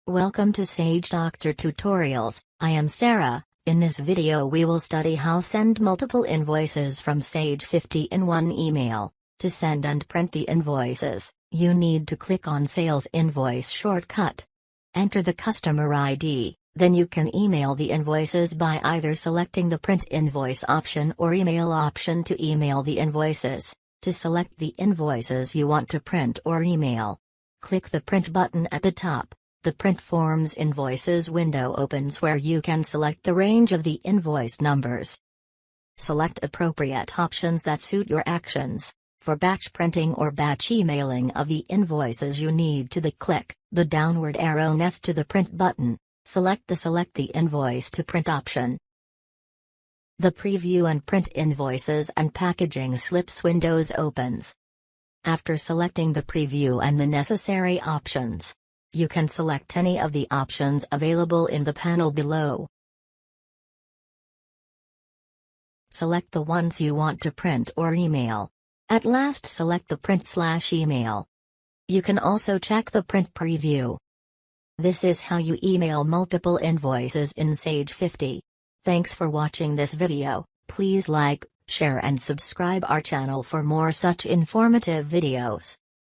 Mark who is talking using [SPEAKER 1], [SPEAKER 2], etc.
[SPEAKER 1] Welcome to Sage Doctor Tutorials. I am Sarah. In this video we will study how send multiple invoices from Sage 50 in one email. To send and print the invoices, you need to click on Sales Invoice Shortcut. Enter the customer ID, then you can email the invoices by either selecting the Print Invoice option or Email option to email the invoices. To select the invoices you want to print or email, click the Print button at the top. The Print Forms Invoices window opens where you can select the range of the invoice numbers. Select appropriate options that suit your actions. For batch printing or batch emailing of the invoices, you need to click the downward arrow next to the Print button. Select the Invoice to Print option. The Preview and Print Invoices and Packaging Slips windows opens. After selecting the preview and the necessary options, you can select any of the options available in the panel below. Select the ones you want to print or email. At last select the print/email. You can also check the print preview. This is how you email multiple invoices in Sage 50. Thanks for watching this video. Please like, share and subscribe our channel for more such informative videos.